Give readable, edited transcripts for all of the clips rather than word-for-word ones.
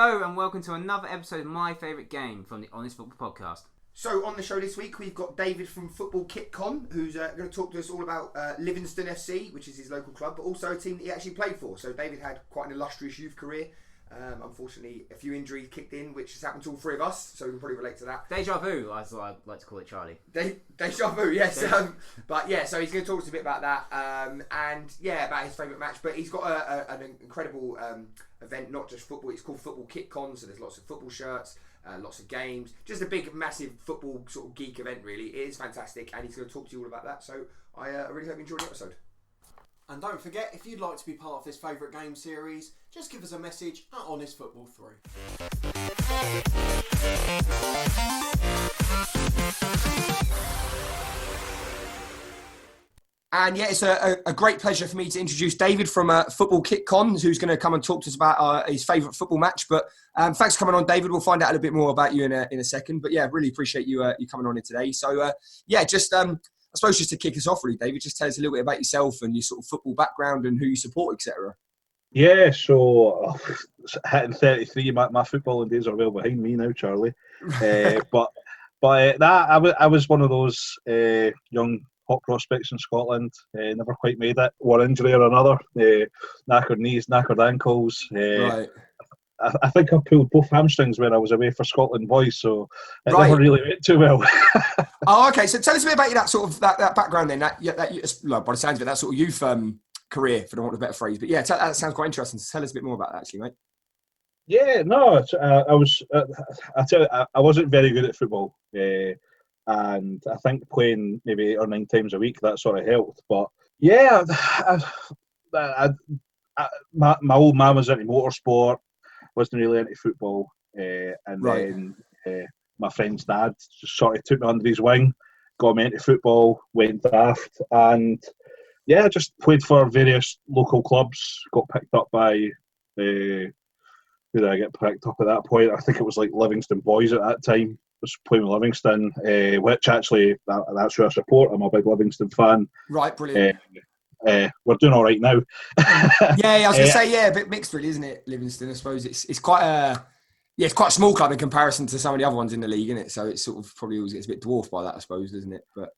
Hello and welcome to another episode of My Favourite Game from the Honest Football Podcast. So on the show this week we've got David from Football KitCon, who's going to talk to us all about Livingston FC, which is his local club, but also a team that he actually played for. So David had quite an illustrious youth career. Unfortunately, a few injuries kicked in, which has happened to all three of us, so we can probably relate to that. Deja vu, as I like to call it, Charlie. Deja vu, yes. But yeah, so he's going to talk to us a bit about that, and yeah, about his favourite match. But he's got an incredible event, not just football. It's called Football KitCon, so there's lots of football shirts, lots of games, just a big, massive football sort of geek event. Really, it is fantastic, and he's going to talk to you all about that. So I really hope you enjoyed the episode. And don't forget, if you'd like to be part of this favourite game series, just give us a message at Honest Football 3. And yeah, it's a great pleasure for me to introduce David from Football KitCon, who's going to come and talk to us about his favourite football match. But thanks for coming on, David. We'll find out a little bit more about you in a second. But yeah, really appreciate you coming on in today. So yeah, just I suppose just to kick us off, really, David, just tell us a little bit about yourself and your sort of football background and who you support, etc. Yeah, so hitting 33, my footballing days are well behind me now, Charlie. But I was one of those young hot prospects in Scotland. Never quite made it. One injury or another. Knackered knees, knackered ankles. Right. I think I pulled both hamstrings when I was away for Scotland boys, so it Right. never really went too well. Oh, okay. So tell us a bit about that sort of that background then. That by the sounds of it, that sort of youth career, for the want of a better phrase. But yeah, that sounds quite interesting. So tell us a bit more about that, actually, mate. Yeah, no, I wasn't very good at football, and I think playing maybe 8 or 9 times a week that sort of helped. But yeah, my old man was into motorsport, wasn't really into football, and Right. then my friend's dad just sort of took me under his wing, got me into football, went daft, and yeah, just played for various local clubs. Got picked up by who did I get picked up at that point? I think it was like Livingston Boys at that time. Was playing with Livingston, which actually that's who I support. I'm a big Livingston fan. Right, brilliant. We're doing all right now. Yeah, I was going to say, yeah, a bit mixed, really, isn't it, Livingston? I suppose it's quite it's quite a small club in comparison to some of the other ones in the league, isn't it? So it's sort of probably always gets a bit dwarfed by that, I suppose, doesn't it? But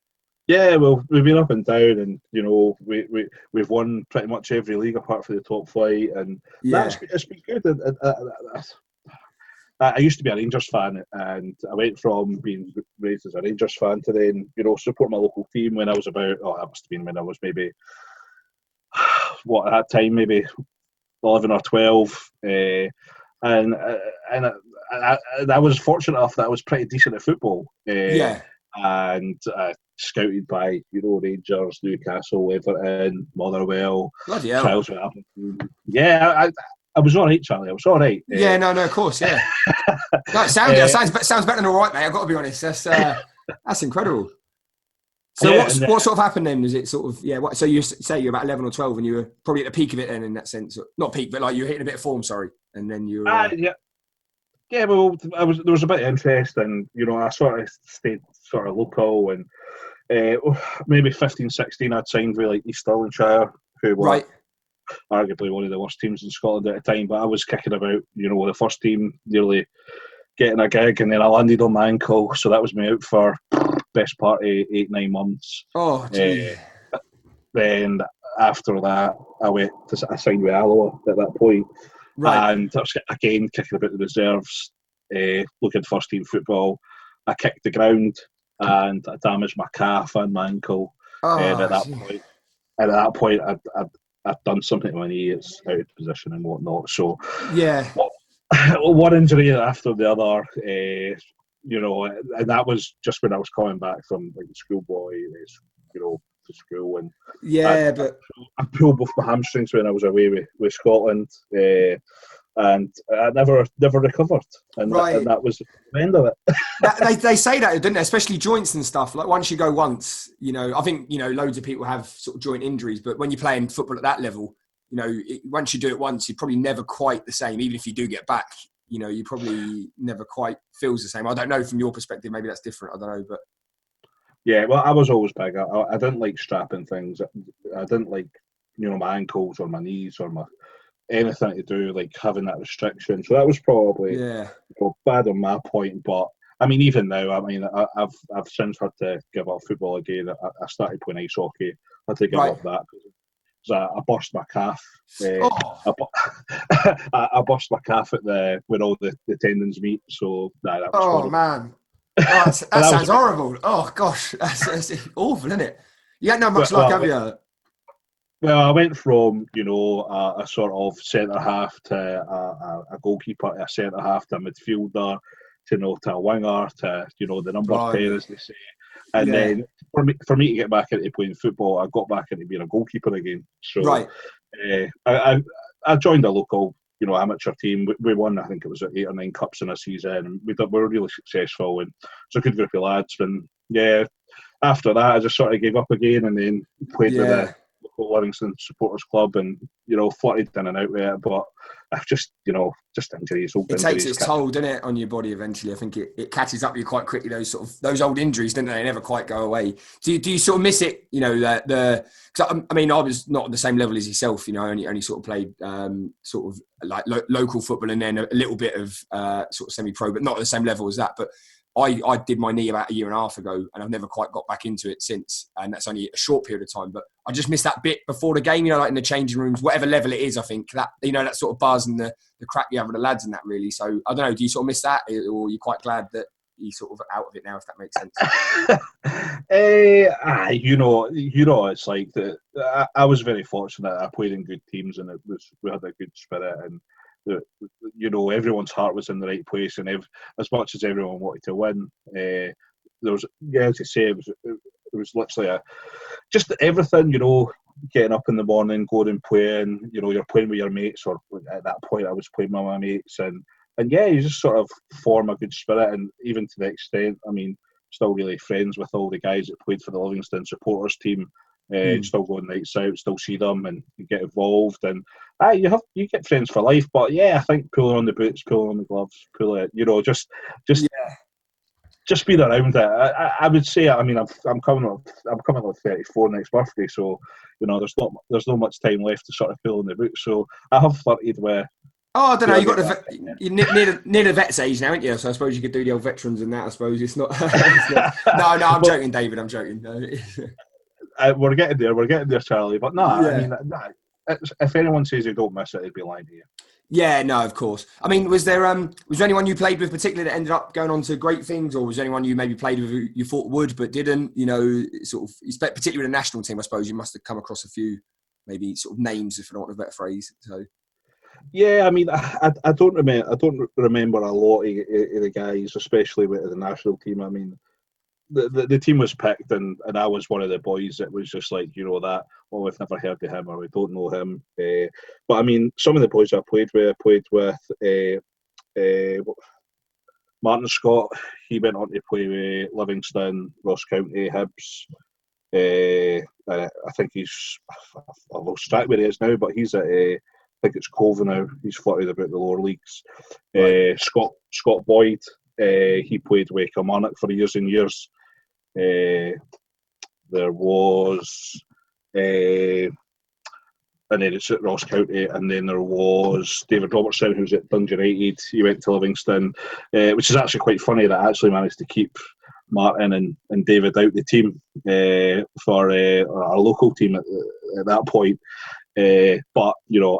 Yeah, well, we've been up and down, and you know, we've won pretty much every league apart from the top flight, and yeah, it's been good. I used to be a Rangers fan, and I went from being raised as a Rangers fan to then, you know, support my local team when I was about, that must have been when I was maybe, at that time, maybe 11 or 12. And I was fortunate enough that I was pretty decent at football. yeah, And scouted by, you know, Rangers, Newcastle, Everton, Motherwell, bloody hell. trials with Aberdeen. Yeah, I was all right, Charlie. I was all right. Yeah, no, of course, yeah. No, it sounds better than all right, mate. I've got to be honest. That's incredible. So Yeah, what sort of happened then? Was it sort of so you say you're about 11 or 12 and you were probably at the peak of it then, in that sense, not peak, but like you were hitting a bit of form. Sorry, and then you. Yeah. Well, there was a bit of interest, and you know, I sort of stayed sort of local, and maybe 15, 16, I'd signed with like East Stirlingshire, who were Right. arguably one of the worst teams in Scotland at the time. But I was kicking about, you know, the first team, nearly getting a gig, and then I landed on my ankle, so that was me out for best part of 8, 9 months. Oh, gee. Then after that, I signed with Alloa at that point. Right. And I was again kicking about the reserves, looking at first team football. I kicked the ground and I damaged my calf and my ankle. Oh, And at gee. that point, I'd done something to my knee. It's out of position and whatnot. So Yeah. one injury after the other, you know, and that was just when I was coming back from like schoolboy, you know, to school, and Yeah, but I pulled both my hamstrings when I was away with Scotland, and I never recovered, and, Right. and that was the end of it. they say that, don't they? Especially joints and stuff. Like once you go once, you know, I think, you know, loads of people have sort of joint injuries, but when you're playing football at that level, you know, once you do it once, you're probably never quite the same. Even if you do get back, you know, you probably never quite feels the same. I don't know from your perspective, maybe that's different. I don't know, but Yeah, well, I was always big. I didn't like strapping things. I didn't like, you know, my ankles or my knees or my anything to do like having that restriction. So that was probably bad on my point. But I mean, even now, I mean, I've since had to give up football again. I started playing ice hockey. I had to give up that. So I burst my calf. I burst my calf at when all the tendons meet. So that was horrible. Man, that sounds horrible. Oh gosh, that's awful, isn't it? You ain't no much luck, have you? Well, I went from a sort of centre half to a goalkeeper, to a centre half to a midfielder, to a winger, to the number 10, as they say. And then for me to get back into playing football, I got back into being a goalkeeper again. So I joined a local amateur team. We won, I think it was 8 or 9 cups in a season, and we were really successful, and it's a good group of lads. And after that I just sort of gave up again, and then played with the local Livingston Supporters Club, and flirted in and out with it, but I've just injuries. It takes its toll, doesn't it, on your body eventually. I think it catches up you quite quickly. Those old injuries, don't they? They never quite go away. Do you sort of miss it? Because I mean, I was not on the same level as yourself. Only sort of played sort of like local football, and then a little bit of sort of semi-pro, but not at the same level as that. But I did my knee about a year and a half ago, and I've never quite got back into it since. And that's only a short period of time. But I just missed that bit before the game, like in the changing rooms, whatever level it is. I think that that sort of buzz and the crack you have with the lads and that, really. So I don't know. Do you sort of miss that, or are you quite glad that you're sort of out of it now, if that makes sense? It's like I was very fortunate. I played in good teams, and we had a good spirit, and everyone's heart was in the right place, and as much as everyone wanted to win, there was, as you say, it was literally just everything, getting up in the morning, going and playing, you're playing with your mates, or at that point I was playing with my mates, and you just sort of form a good spirit, and even to the extent, I mean, still really friends with all the guys that played for the Livingston supporters team. Still going nights out, still see them, and you get involved, and you get friends for life. But I think pulling on the boots, pulling on the gloves, just being around it. I would say, I mean, I'm coming up 34 next birthday, so there's not much time left to sort of pull on the boots. So I have flirted with. Oh, I don't know. You're near the vet's age now, aren't you? So I suppose you could do the old veterans and that. I suppose it's not. No, I'm joking, David. I'm joking. No. We're getting there, Charlie. But I mean, if anyone says you don't miss it, they'd be lying to you. Yeah, no, of course. I mean, was there anyone you played with particularly that ended up going on to great things, or was there anyone you maybe played with who you thought would but didn't? Sort of, particularly with the national team, I suppose you must have come across a few, maybe sort of names, if I don't want a better phrase. So. Yeah, I mean, I don't remember a lot of the guys, especially with the national team. I mean, the team was picked, and I was one of the boys that was just like, that, we've never heard of him, or we don't know him. But I mean, some of the boys I played with Martin Scott. He went on to play with Livingston, Ross County, Hibs. I think I've lost track where he is now, but he's at I think it's Cova now. He's flirted about the lower leagues. Right. Scott Boyd. He played with Kilmarnock for years and years. There was, and then it's at Ross County, and then there was David Robertson, who's at Dundee United. He went to Livingston, which is actually quite funny that I actually managed to keep Martin and David out the team for our local team at that point. But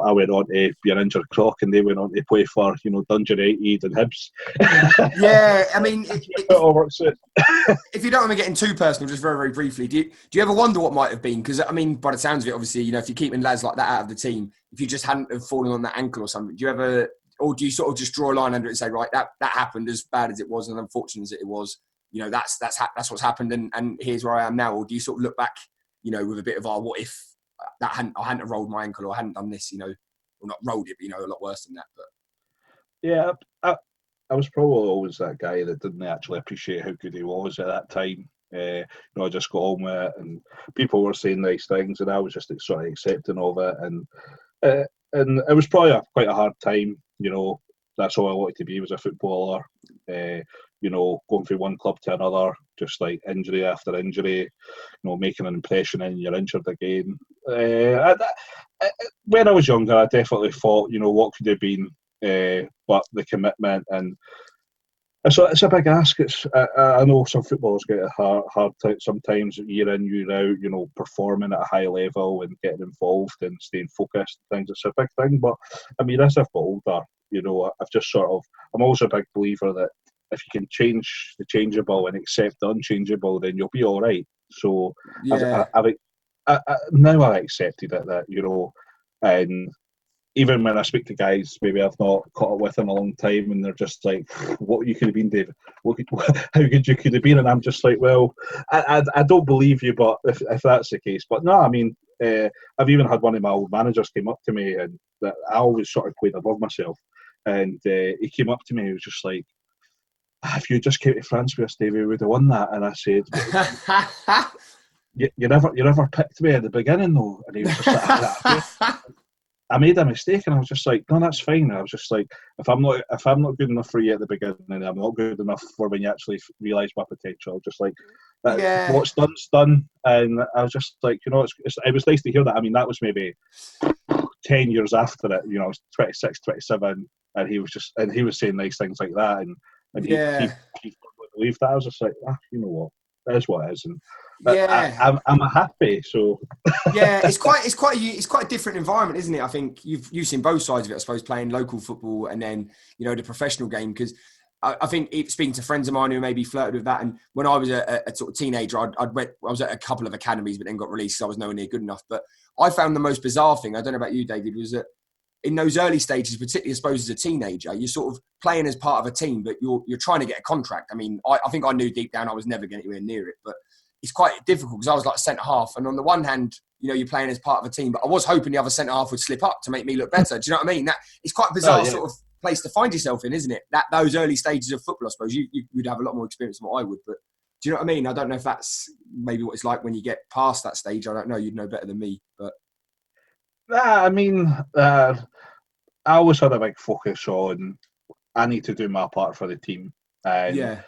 I went on to be an injured croc, and they went on to play for Dundee United and Hibs. Yeah, I mean, it all works out. If you don't want me getting too personal, just very, very briefly, do you ever wonder what might have been? Because I mean, by the sounds of it, obviously, if you're keeping lads like that out of the team, if you just hadn't have fallen on that ankle or something, do you ever, or do you sort of just draw a line under it and say, right, that happened, as bad as it was and unfortunate as it was, that's what's happened, and here's where I am now? Or do you sort of look back, with a bit of what if I hadn't have rolled my ankle, or I hadn't done this, or not rolled it, but a lot worse than that. But yeah, I was probably always that guy that didn't actually appreciate how good he was at that time. I just got on with it, and people were saying nice things, and I was just sort of accepting of it, and it was probably quite a hard time. That's all I wanted to be, was a footballer. going from one club to another, just like injury after injury, making an impression and you're injured again. When I was younger, I definitely thought, what could have been, but the commitment and it's a big ask. I know some footballers get a hard time sometimes, year in, year out, performing at a high level and getting involved and staying focused and things. It's a big thing. But I mean, as I've got older, I've just I'm also a big believer that if you can change the changeable and accept the unchangeable, then you'll be all right. So Yeah. now I accepted it that, and even when I speak to guys, maybe I've not caught up with in a long time, and they're just like, "What you could have been, David? How good you could have been?" And I'm just like, "Well, I don't believe you, but if that's the case, but no, I mean, I've even had one of my old managers came up to me, and that I always sort of played above myself, and he came up to me, he was just like, "If you just came to France with us, David, we would have won that." And I said, "You never picked me at the beginning, though," and he was just like, I made a mistake, and I was just like, "No, that's fine." I was just like, if I'm not good enough for you at the beginning, I'm not good enough for when you actually realise my potential. Just like what's done's done, and I was just like, it was nice to hear that. I mean, that was maybe 10 years after it. I was 26, 27, and he was saying nice things like that, and he believed that. I was just like, you know what, that is what it is, and I'm happy. So it's quite a different environment, isn't it? I think you've seen both sides of it, I suppose, playing local football and then the professional game. Because I think speaking to friends of mine who maybe flirted with that, and when I was a sort of teenager, I was at a couple of academies, but then got released because I was nowhere near good enough. But I found the most bizarre thing, I don't know about you, David, was that in those early stages, particularly I suppose as a teenager, you're sort of playing as part of a team, but you're trying to get a contract. I mean, I think I knew deep down I was never going anywhere near it, but it's quite difficult because I was like centre half, and on the one hand, you're playing as part of a team, but I was hoping the other centre half would slip up to make me look better. Do you know what I mean? That it's quite a bizarre sort of place to find yourself in, isn't it? That those early stages of football, I suppose you would have a lot more experience than what I would, but do you know what I mean? I don't know if that's maybe what it's like when you get past that stage. I don't know. You'd know better than me, but I mean, I always had a big focus on I need to do my part for the team, and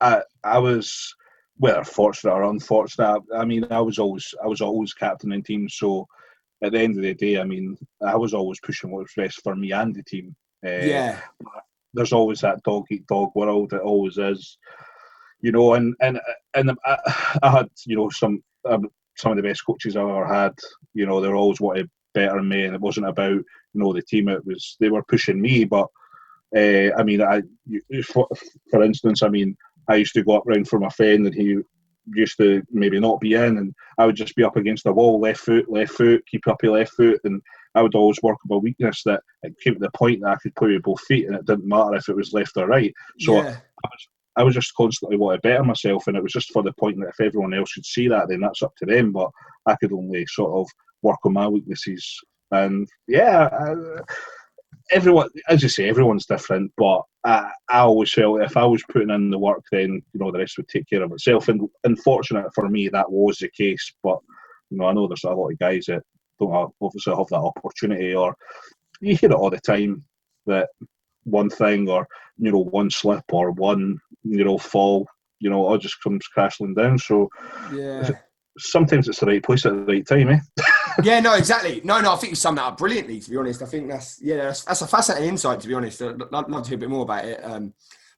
I was, whether fortunate or unfortunate, I mean, I was always captain in teams. So at the end of the day, I mean, I was always pushing what was best for me and the team. There's always that dog eat dog world. It always is, And I had some of the best coaches I've ever had. They were always wanting better me, and it wasn't about the team. It was they were pushing me, but. I mean, for instance, I mean, I used to go up round for my friend, and he used to maybe not be in, and I would just be up against the wall, left foot, keep up your left foot, and I would always work on my weakness that it came to the point that I could play with both feet, and it didn't matter if it was left or right. So I was just constantly wanting to better myself, and it was just for the point that if everyone else should see that, then that's up to them, but I could only sort of work on my weaknesses, and everyone, as you say, everyone's different, but I always felt if I was putting in the work, then the rest would take care of itself. And unfortunate for me, that was the case. But I know there's a lot of guys that don't obviously have that opportunity, or you hear it all the time that one thing, or one slip, or one fall, all just comes crashing down. So sometimes it's the right place at the right time, eh? Yeah, no, exactly. No, I think you summed that up brilliantly, to be honest. I think that's a fascinating insight, to be honest. I'd love to hear a bit more about it.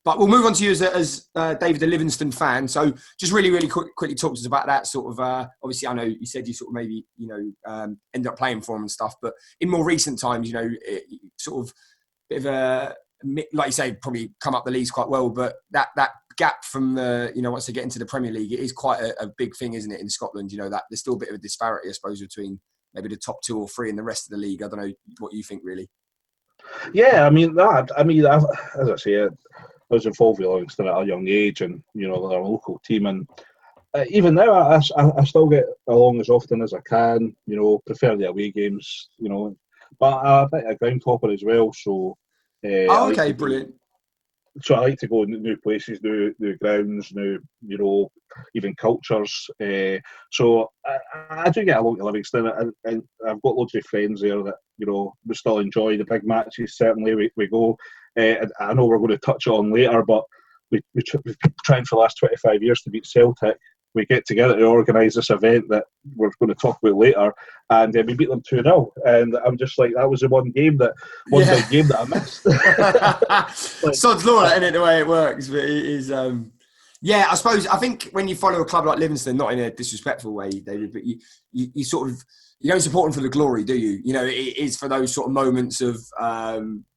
But we'll move on to you as David, a Livingston fan. So just really, really quickly talk to us about that sort of, obviously I know you said you sort of maybe, ended up playing for him and stuff, but in more recent times, sort of bit of a, like you say, probably come up the leagues quite well, but that gap from the, once they get into the Premier League, it is quite a big thing, isn't it, in Scotland? That there's still a bit of a disparity, I suppose, between maybe the top 2 or 3 and the rest of the league. I don't know what you think, really. Yeah, I mean, as I say, I was involved with Livingston at a young age, and they're a local team, and even now I still get along as often as I can. Prefer the away games. But I'm a bit of a ground hopper as well, so. Brilliant. So I like to go new places, new grounds, new even cultures. So I do get along to Livingston, and I've got loads of friends there that we still enjoy the big matches. Certainly we go. and I know we're going to touch on later, but we've been trying for the last 25 years to beat Celtic. We get together to organise this event that we're going to talk about later, and we beat them 2-0. And I'm just like, that was the one big game that I missed. Sod's law, isn't it, the way it works? But it is. I think when you follow a club like Livingston, not in a disrespectful way, David, but you sort of, you don't support them for the glory, do you? You know, it is for those sort of moments of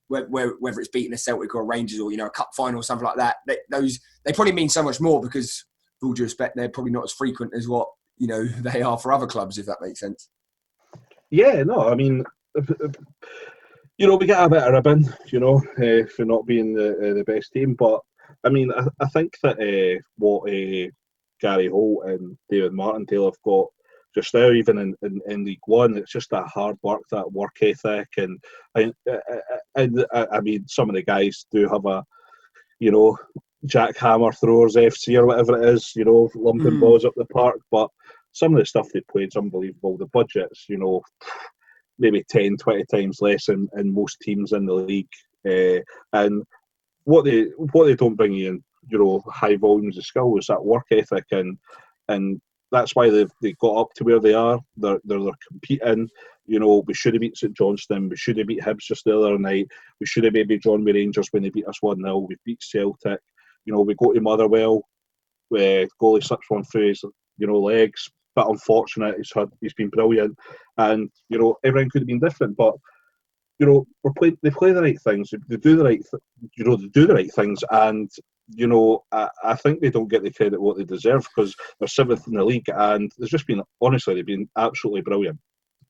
whether it's beating a Celtic or a Rangers or, you know, a cup final or something like that. They probably mean so much more because, with all due respect, they're probably not as frequent as what, you know, they are for other clubs, if that makes sense. Yeah, no, I mean, you know, we get a bit of ribbon, you know, for not being the best team. But, I mean, I think that what Gary Holt and David Martindale have got just now, even in League One, it's just that hard work, that work ethic. And I mean, some of the guys do have a, you know, jackhammer throwers FC or whatever it is, you know, lumping balls up the park. But some of the stuff they played is unbelievable. The budgets, you know, maybe 10, 20 times less in most teams in the league. And what they don't bring in, you know, high volumes of skill is that work ethic, and that's why they got up to where they are. They're competing. You know, we should have beat St Johnstone. We should have beat Hibs just the other night. We should have maybe drawn with Rangers when they beat us 1-0. We beat Celtic. You know, we go to Motherwell. Goalie slips one through his, you know, legs. But unfortunate, he's been brilliant, and you know, everything could have been different. But you know, they play the right things. They do the right, they do the right things, and you know, I think they don't get the credit what they deserve because they're 7th in the league, and they've been absolutely brilliant.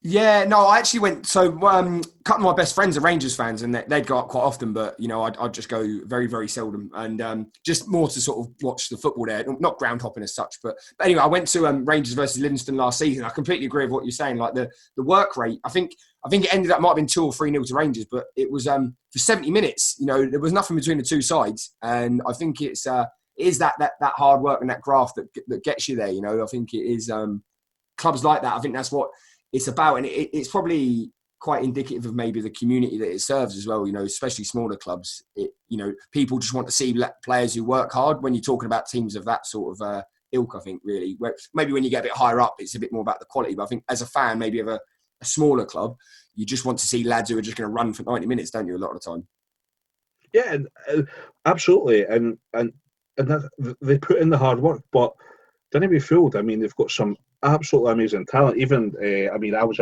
Yeah, no, I actually went. So, a couple of my best friends are Rangers fans, and they'd go up quite often. But you know, I'd just go very, very seldom, and just more to sort of watch the football there, not ground hopping as such. But anyway, I went to Rangers versus Livingston last season. I completely agree with what you're saying. Like the work rate, I think it ended up might have been 2 or 3-0 to Rangers, but it was for 70 minutes. You know, there was nothing between the two sides, and I think it is that hard work and that graft that gets you there. You know, I think it is clubs like that. I think that's what it's about, and it's probably quite indicative of maybe the community that it serves as well. You know, especially smaller clubs. You know, people just want to see players who work hard. When you're talking about teams of that sort of ilk, I think really, where maybe when you get a bit higher up, it's a bit more about the quality. But I think as a fan, maybe of a smaller club, you just want to see lads who are just going to run for 90 minutes, don't you? A lot of the time. Yeah, absolutely, and they put in the hard work, but don't be fooled. I mean, they've got some absolutely amazing talent. Even I mean, I was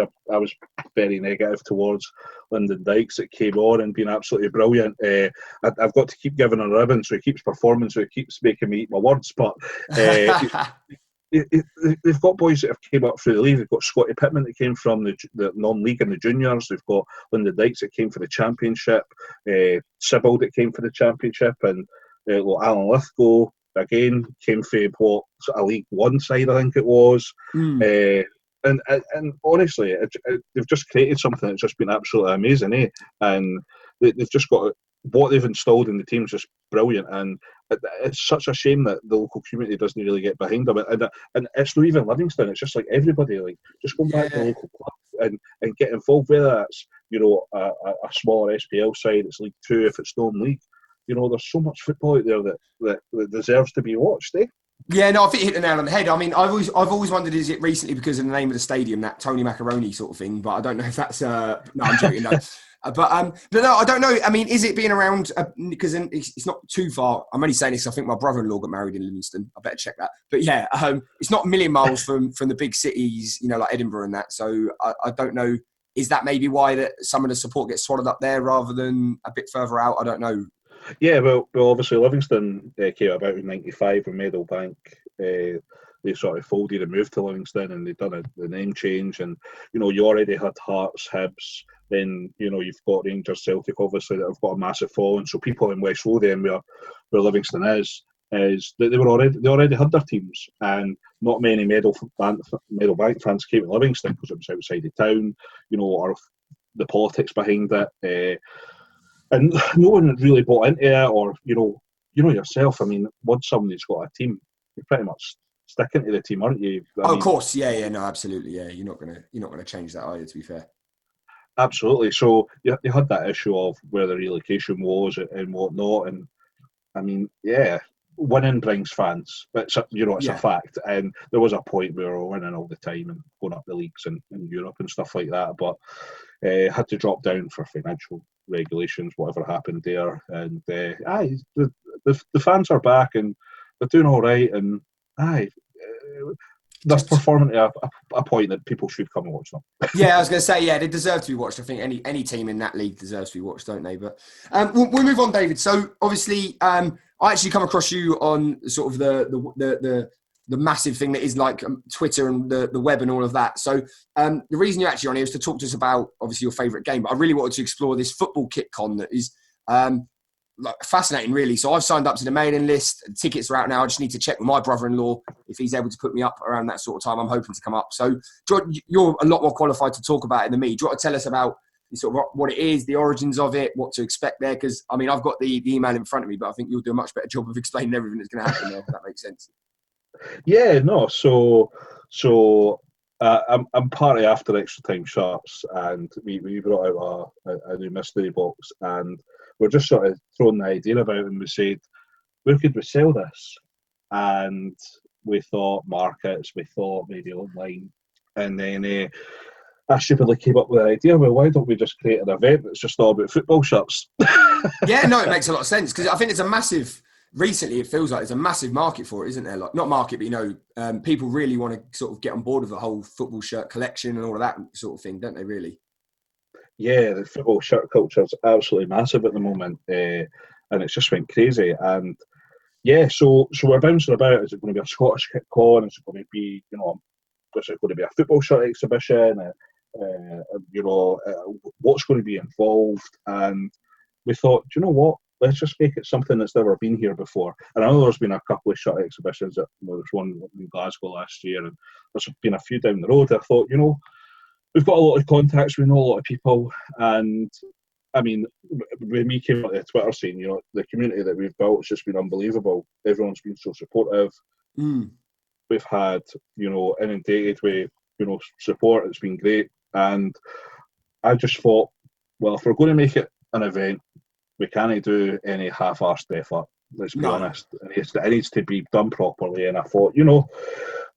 very negative towards Lyndon Dykes that came on and been absolutely brilliant. I've got to keep giving him a ribbon so he keeps performing, so he keeps making me eat my words. But they've got boys that have came up through the league. They've got Scotty Pittman that came from the non-league and the juniors. They've got Lyndon Dykes that came for the championship. Sybil that came for the championship, and Alan Lithgow again came for a League One side, I think it was. And honestly, they've just created something that's just been absolutely amazing, And they've just got what they've installed in the team is just brilliant, and it's such a shame that the local community doesn't really get behind them. And it's not even Livingston; it's just like everybody, like just going back to the local club and get involved. Whether that's, you know, a smaller SPL side, it's League Two, if it's non-league. You know, there's so much football out there that deserves to be watched, Yeah, no, I think you hit the nail on the head. I mean, I've always wondered, is it recently because of the name of the stadium, that Tony Macaroni sort of thing? But I don't know if that's no, I'm joking. No. But no, I don't know. I mean, is it being around because it's not too far? I'm only saying this because I think my brother-in-law got married in Livingston. I better check that. But yeah, it's not a million miles from the big cities, you know, like Edinburgh and that. So I don't know. Is that maybe why that some of the support gets swallowed up there rather than a bit further out? I don't know. Yeah, well, obviously Livingston came about in '95 when Meadowbank they sort of folded and moved to Livingston, and they'd done the name change. And you know, you already had Hearts, Hibs, then you know you've got Rangers, Celtic, obviously that have got a massive following. So people in West Lothian, where Livingston is they already had their teams, and not many Meadowbank fans came to Livingston because it was outside of town, you know, or the politics behind it. And no one really bought into it, or you know yourself. I mean, once somebody's got a team, you're pretty much sticking to the team, aren't you? Of course, yeah, no, absolutely, yeah. You're not gonna change that either. To be fair. Absolutely. So you had that issue of where the relocation was and whatnot, and I mean, yeah, winning brings fans. It's it's a Yeah. fact. And there was a point where we were winning all the time and going up the leagues in Europe and stuff like that, but had to drop down for financial regulations, whatever happened there. And the fans are back and they're doing all right. And they're performing at a point that people should come and watch them. Yeah, I was going to say, they deserve to be watched. I think any team in that league deserves to be watched, don't they? But we'll move on, David. So obviously, I actually come across you on sort of the massive thing that is like Twitter and the web and all of that. So the reason you're actually on here is to talk to us about obviously your favourite game. But I really wanted to explore this football kit con that is fascinating, really. So I've signed up to the mailing list. Tickets are out now. I just need to check with my brother-in-law if he's able to put me up around that sort of time. I'm hoping to come up. So you're a lot more qualified to talk about it than me. Do you want to tell us about sort of what it is, the origins of it, what to expect there? Because, I mean, I've got the email in front of me, but I think you'll do a much better job of explaining everything that's going to happen there, if that makes sense. Yeah, no. So I'm partly after Extra Time Sharps, and we brought out a new mystery box, and we're just sort of throwing the idea about, and we said, where could we sell this? And we thought markets, we thought maybe online, and then I stupidly came up with the idea, well, why don't we just create an event that's just all about football shirts? Yeah, no, it makes a lot of sense, because I think it's a massive, recently it feels like there's a massive market for it, isn't there? Like, not market, but people really want to sort of get on board with the whole football shirt collection and all of that sort of thing, don't they, really? Yeah, the football shirt culture is absolutely massive at the moment, and it's just went crazy. And yeah, so we're bouncing about. Is it going to be a Scottish kick on? Is it going to be, is it going to be a football shirt exhibition? What's going to be involved? And we thought, do you know what? Let's just make it something that's never been here before. And I know there's been a couple of shirt exhibitions. There's one in Glasgow last year, and there's been a few down the road. I thought, we've got a lot of contacts, we know a lot of people, and I mean, when we came out of Twitter scene, the community that we've built has just been unbelievable. Everyone's been so supportive. We've had, inundated with, support. It's been great. And I just thought, well, if we're going to make it an event, we can't do any half-arsed effort. Let's be honest. It needs to be done properly. And I thought,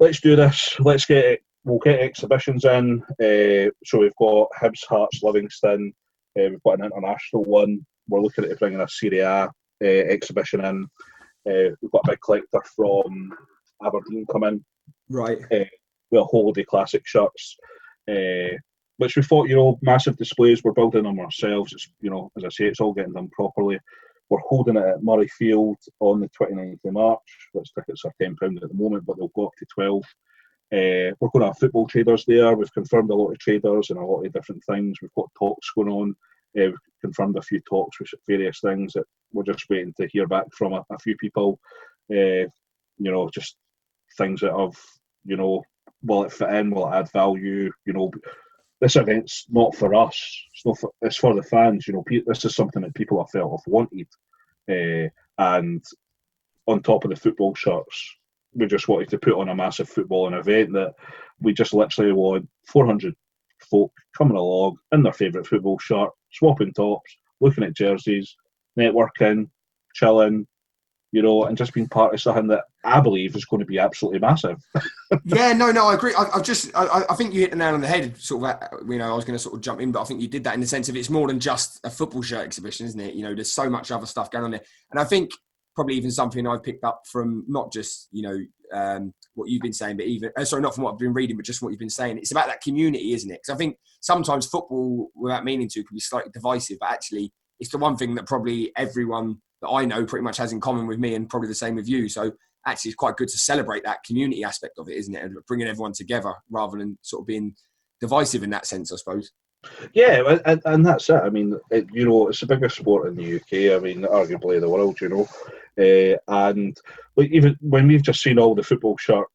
let's do this. Let's get it. We'll get exhibitions in. So we've got Hibs, Hearts, Livingston. We've got an international one. We're looking at bringing a Serie A exhibition in. We've got a big collector from Aberdeen coming. Right. With holiday classic shirts. Which we thought, massive displays. We're building them ourselves. It's, as I say, it's all getting done properly. We're holding it at Murray Field on the 29th of March, which tickets are £10 at the moment, but they'll go up to 12. We're going to have football traders there. We've confirmed a lot of traders and a lot of different things. We've got talks going on. We've confirmed a few talks with various things that we're just waiting to hear back from a few people. Just things that have, will it fit in? Will it add value? This event's not for us. It's for the fans. This is something that people have felt have wanted. And on top of the football shirts, we just wanted to put on a massive footballing event that we just literally want 400 folk coming along in their favourite football shirt, swapping tops, looking at jerseys, networking, chilling, and just being part of something that I believe is going to be absolutely massive. Yeah, no, I agree. I think you hit the nail on the head. Sort of, I was going to sort of jump in, but I think you did that in the sense of it's more than just a football shirt exhibition, isn't it? There's so much other stuff going on there, and I think probably even something I've picked up from not just what you've been saying, but even not from what I've been reading, but just what you've been saying. It's about that community, isn't it? Because I think sometimes football, without meaning to, can be slightly divisive, but actually it's the one thing that probably everyone that I know pretty much has in common with me, and probably the same with you. So actually, it's quite good to celebrate that community aspect of it, isn't it? And bringing everyone together rather than sort of being divisive in that sense, I suppose. Yeah, and that's it. I mean, it's the biggest sport in the UK. I mean, arguably the world. And even when we've just seen all the football shirt,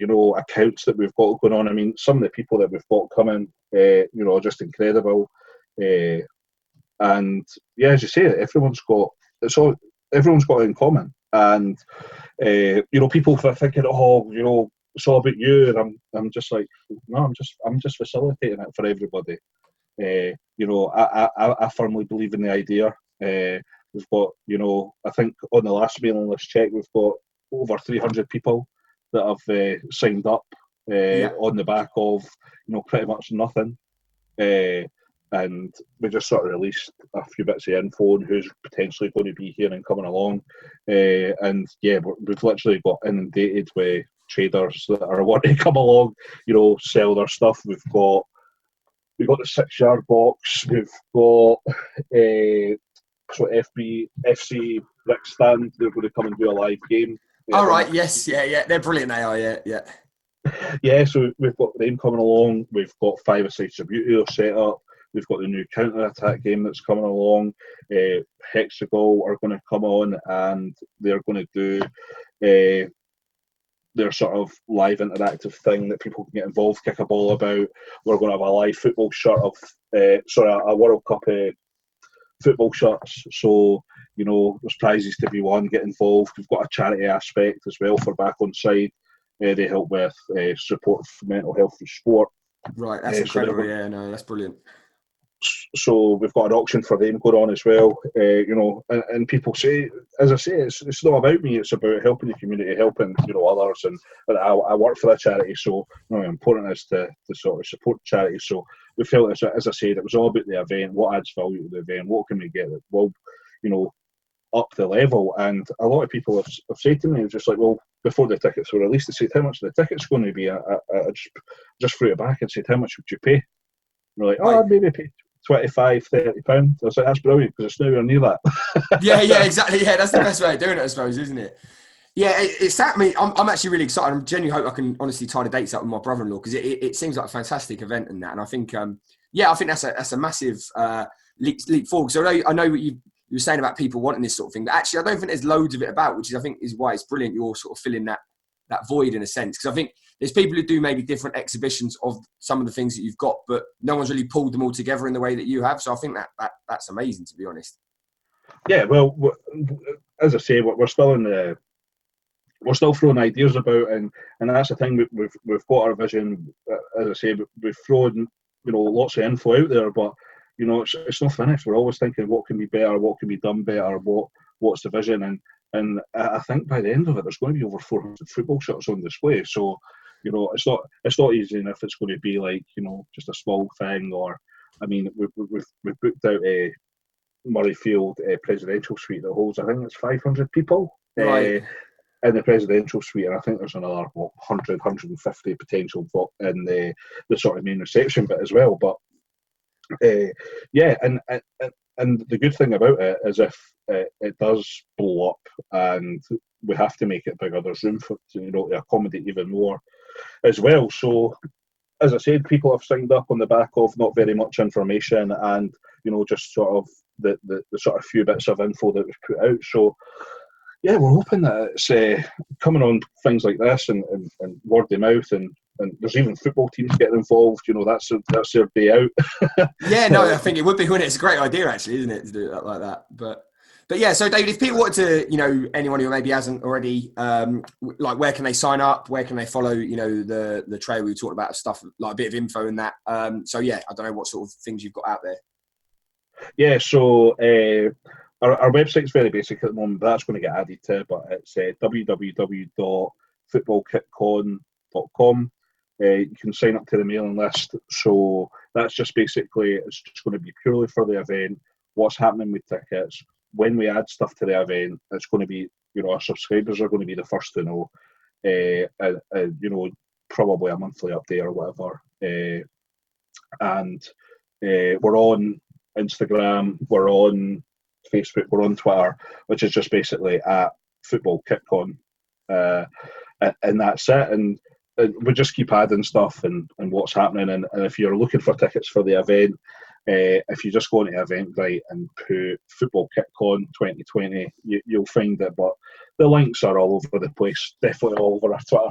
accounts that we've got going on. I mean, some of the people that we've got coming, are just incredible. And yeah, as you say, everyone's got it in common. And people are thinking, it's all about you, and I'm just like, no, I'm just facilitating it for everybody. I firmly believe in the idea. We've got, I think on the last mailing list check, we've got over 300 people that have signed up on the back of, pretty much nothing. And we just sort of released a few bits of info on who's potentially going to be here and coming along. We've literally got inundated with traders that are wanting to come along, sell their stuff. We've got the 6-yard box. We've got FC Rickstand. They're going to come and do a live game. All right. Yes. Yeah. They're brilliant. They are. Yeah. Yeah. So we've got them coming along. We've got 5-a-side Subbuteo set up. We've got the new counter-attack game that's coming along. Hexagon are going to come on and they're going to do their sort of live interactive thing that people can get involved, kick a ball about. We're going to have a live football shirt of, a World Cup football shirts. So, there's prizes to be won, get involved. We've got a charity aspect as well for Back On Side. They help with support for mental health through sport. Right, that's incredible. That's brilliant. So we've got an auction for them going on as well, and people say, as I say, it's not about me, it's about helping the community, helping others, and I work for a charity, so important is to sort of support charities. So we felt, as I said, it was all about the event, what adds value to the event, what can we get that will, up the level. And a lot of people have said to me, just like, well, before the tickets were released, they said, how much are the tickets going to be? I just threw it back and said, how much would you pay? And we're like, I'd maybe pay £25-30. I was like, that's brilliant, because it's nowhere near that. yeah, exactly. Yeah, that's the best way of doing it, I suppose, isn't it? Yeah, it's that. I mean, I'm actually really excited. I genuinely hope I can honestly tie the dates up with my brother-in-law, because it seems like a fantastic event and that. And I think, I think that's a massive leap forward. So I know what you were saying about people wanting this sort of thing, but actually I don't think there's loads of it about, which I think is why it's brilliant. You're sort of filling that void in a sense, because I think there's people who do maybe different exhibitions of some of the things that you've got, but no one's really pulled them all together in the way that you have. So I think that's amazing, to be honest. Yeah, well, as I say, we're still we're still throwing ideas about, and that's the thing. We've got our vision. As I say, we've thrown lots of info out there, but it's not finished. We're always thinking what can be better, what can be done better, what's the vision, and I think by the end of it, there's going to be over 400 football shirts on display. So, it's not easy enough. It's going to be like just a small thing. Or, I mean, we've booked out a Murrayfield presidential suite that holds, I think it's 500 people in the presidential suite, and I think there's another 100, 150 potential in the sort of main reception bit as well. But and the good thing about it is if it does blow up and we have to make it bigger, there's room for to accommodate even more as well. So, as I said, people have signed up on the back of not very much information and just sort of the sort of few bits of info that was put out. So yeah, we're hoping that it's coming on things like this and word of mouth, and there's even football teams getting involved. That's their day out. Yeah, no, I think it would be, wouldn't it? It's a great idea, actually, isn't it, to do it like that? But yeah, so David, if people wanted to, anyone who maybe hasn't already, where can they sign up? Where can they follow, the trail we talked about, stuff like a bit of info and that. So yeah, I don't know what sort of things you've got out there. Yeah, so our website's very basic at the moment, but that's going to get added to. But it's www.footballkitcon.com. You can sign up to the mailing list. So that's just basically, it's just going to be purely for the event, what's happening with tickets. When we add stuff to the event, it's going to be, our subscribers are going to be the first to know, probably a monthly update or whatever. And we're on Instagram, we're on Facebook, we're on Twitter, which is just basically at Football KitCon. And that's it. And we just keep adding stuff and what's happening. And if you're looking for tickets for the event, if you just go into Eventbrite and put Football KitCon 2020, you'll find it. But the links are all over the place, definitely all over our Twitter.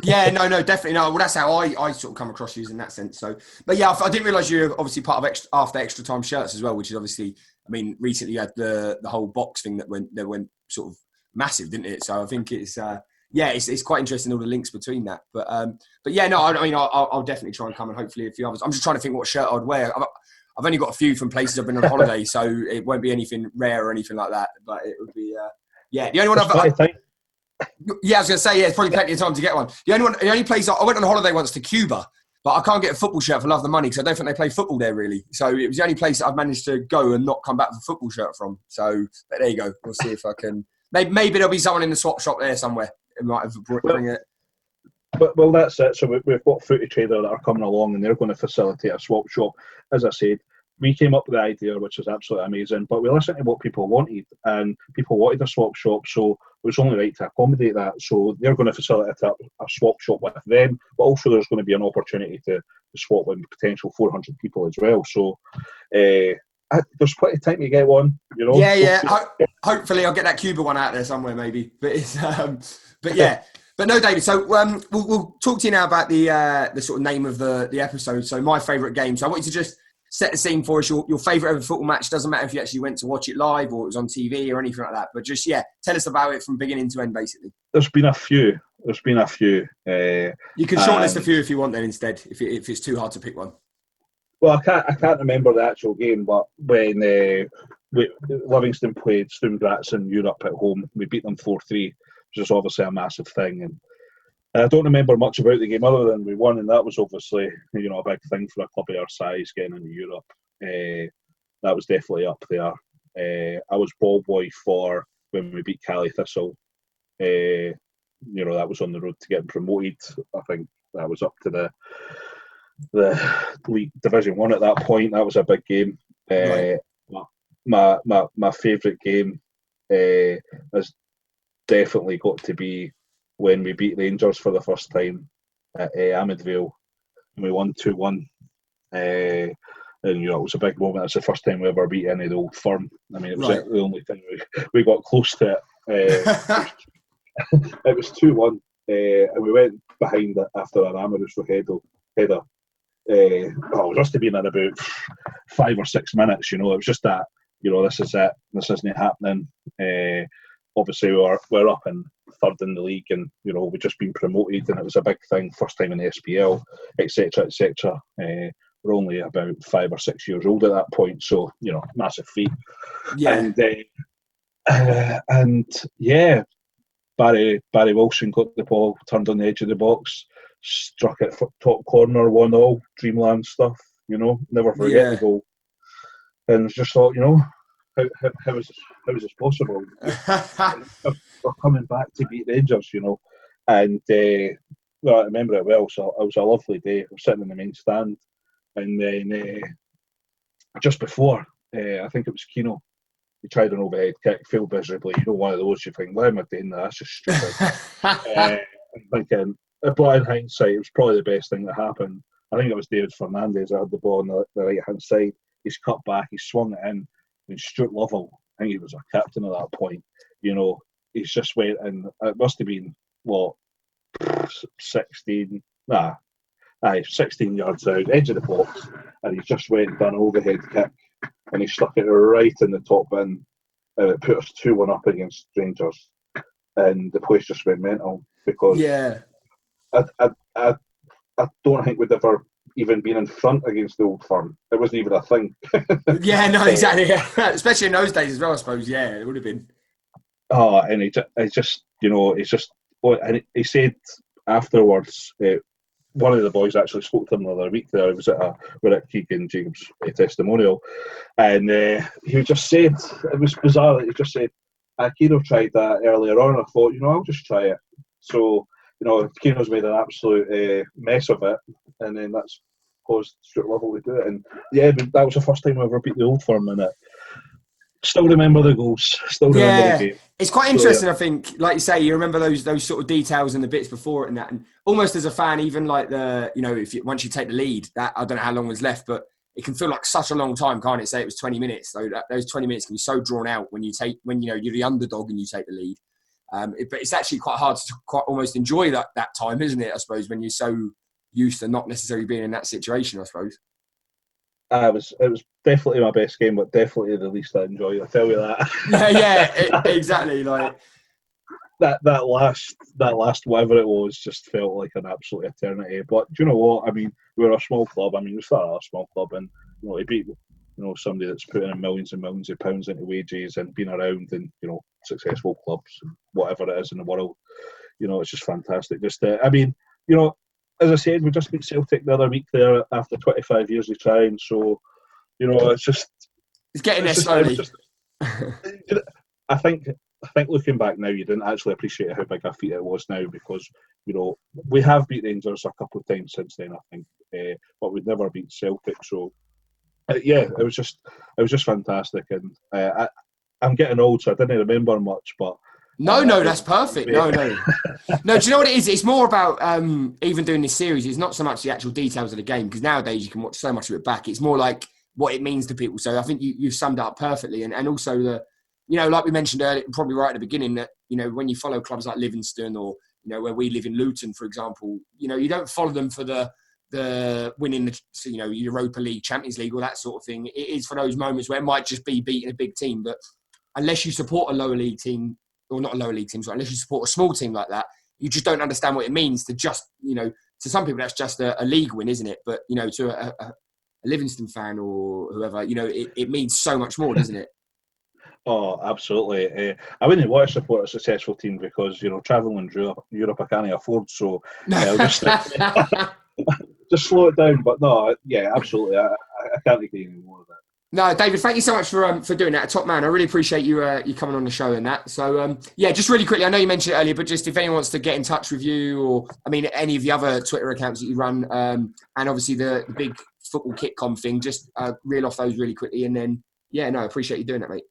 Yeah, no, definitely no. Well, that's how I sort of come across you in that sense. So, but yeah, I didn't realise you're obviously part of After Extra Time shirts as well, which is obviously, I mean, recently you had the whole box thing that went sort of massive, didn't it? So I think it's yeah, it's quite interesting, all the links between that. But yeah, no, I mean, I'll definitely try and come, and hopefully a few others. I'm just trying to think what shirt I'd wear. I've only got a few from places I've been on holiday, so it won't be anything rare or anything like that. But it would be, yeah. The only one yeah, I was going to say, yeah, it's probably plenty of time to get one. The only place I went on holiday once to Cuba, but I can't get a football shirt for love of the money because I don't think they play football there really. So it was the only place that I've managed to go and not come back with a football shirt from. So but there you go. We'll see if I can. Maybe there'll be someone in the swap shop there somewhere. It might have bring it. Well, that's it. So we've got Footy Trader that are coming along, and they're going to facilitate a swap shop. As I said, we came up with the idea, which was absolutely amazing, but we listened to what people wanted, and people wanted a swap shop, so it was only right to accommodate that. So they're going to facilitate a swap shop with them, but also there's going to be an opportunity to swap with potential 400 people as well. So there's plenty of time to get one, you know. Yeah. Hopefully I'll get that Cuba one out there somewhere, maybe. But it's, but yeah. But no, David. So we'll talk to you now about the sort of name of the episode. So my favourite game. So I want you to just set the scene for us. Your favourite ever football match. Doesn't matter if you actually went to watch it live or it was on TV or anything like that. But just tell us about it from beginning to end, basically. There's been a few. You can shortlist a few if you want, then instead, if it's too hard to pick one. Well, I can't remember the actual game, but when Livingston played Sturm Graz in Europe at home, we beat them 4-3. Which is obviously a massive thing, and I don't remember much about the game other than we won, and that was obviously a big thing for a club of our size getting into Europe. That was definitely up there. I was ball boy for when we beat Cali Thistle. That was on the road to getting promoted. I think that was up to the League Division 1 at that point. That was a big game. Right. My favourite game is definitely got to be when we beat Rangers for the first time at Amidvale, and we won 2-1. And it was a big moment. It's the first time we ever beat any of the Old Firm. I mean, it was the only thing we got close to it. It was 2-1, and we went behind it after an Amaruso header. It must have been in about 5 or 6 minutes. It was just that. This is it. This isn't happening. Obviously, we're up in third in the league, and we've just been promoted, and it was a big thing, first time in the SPL, etc., etc. We're only about 5 or 6 years old at that point, so massive feat. Yeah. And Barry Wilson got the ball, turned on the edge of the box, struck it top corner, 1-1, dreamland stuff. Never forget the goal. And just thought, how is this possible? We're coming back to beat Rangers, and I remember it well. So it was a lovely day. I was sitting in the main stand, and then just before, I think it was Keno. He tried an overhead kick, failed miserably. One of those you think, why am I doing that? That's just stupid. I'm thinking, but in hindsight, it was probably the best thing that happened. I think it was David Fernandez that had the ball on the right hand side. He's cut back, he swung it in. And Stuart Lovell, I think he was a captain at that point. He's just went and it must have been 16 yards out, edge of the box, and he just went and done an overhead kick, and he stuck it right in the top bin, and it put us 2-1 up against Rangers, and the place just went mental because I don't think we'd ever even been in front against the Old Firm. It wasn't even a thing. Yeah, no, exactly. Yeah. Especially in those days as well, I suppose. Yeah, it would have been. Oh, and he said afterwards, one of the boys actually spoke to him the other week. There, we're at Keegan Jacobs' testimonial, and he just said, it was bizarre that he just said, Keno tried that earlier on, and I thought, I'll just try it. So, Keno's made an absolute mess of it, and then that's caused Stuart Lovell to do it. And that was the first time I ever beat the Old Firm, and it. Still remember the goals. Still remember the game. It's quite interesting, I think. Like you say, you remember those sort of details and the bits before it and that. And almost as a fan, even like once you take the lead, that I don't know how long was left, but it can feel like such a long time, can't it? Say it was 20 minutes. So those 20 minutes can be so drawn out when you're the underdog and you take the lead. But it's actually quite hard to almost enjoy that time, isn't it? I suppose when you're so used to not necessarily being in that situation, I suppose. It was definitely my best game, but definitely the least I enjoyed. I tell you that. Yeah, exactly. Like, that last whatever it was just felt like an absolute eternity. But do you know what? I mean, we're a small club. I mean, we started a small club, and to beat somebody that's putting in millions and millions of pounds into wages and been around in successful clubs and whatever it is in the world, it's just fantastic. Just I mean, as I said, we just beat Celtic the other week there after 25 years of trying. So it's just it's getting there slowly. I think looking back now, you didn't actually appreciate how big a feat it was now because we have beat Rangers a couple of times since then, I think, but we'd never beat Celtic. So it was just fantastic, and I'm getting old, so I didn't remember much, but. No, that's perfect. No. Do you know what it is? It's more about even doing this series. It's not so much the actual details of the game because nowadays you can watch so much of it back. It's more like what it means to people. So I think you've summed it up perfectly, and also the. Like we mentioned earlier, probably right at the beginning, that, when you follow clubs like Livingston or, where we live in Luton, for example, you don't follow them for the winning the, Europa League, Champions League, or that sort of thing. It is for those moments where it might just be beating a big team. But unless you support a lower league team, or not a lower league team, so unless you support a small team like that, you just don't understand what it means to just, to some people that's just a league win, isn't it? But, to a Livingston fan or whoever, it means so much more, doesn't it? Oh, absolutely. I wouldn't want to support a successful team because, travelling in Europe I can't afford, so just slow it down. But no, yeah, absolutely. I can't agree any more of that. No, David, thank you so much for doing that. Top man, I really appreciate you coming on the show and that. So, just really quickly, I know you mentioned it earlier, but just if anyone wants to get in touch with you or, any of the other Twitter accounts that you run, and obviously the big football kitcom thing, just reel off those really quickly. And then, I appreciate you doing that, mate.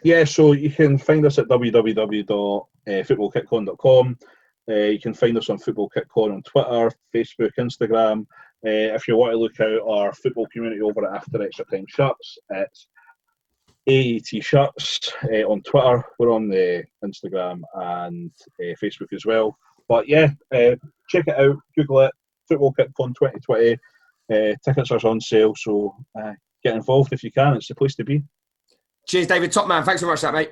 Yeah, so you can find us at www.footballkitcon.com. You can find us on Football Kitcon on Twitter, Facebook, Instagram. If you want to look out our football community over at After Extra Time Shirts, it's AET Shirts on Twitter. We're on the Instagram and Facebook as well. But check it out, Google it, Football Kitcon 2020. Tickets are on sale, so get involved if you can. It's the place to be. Cheers, David. Top man. Thanks so much for that, mate.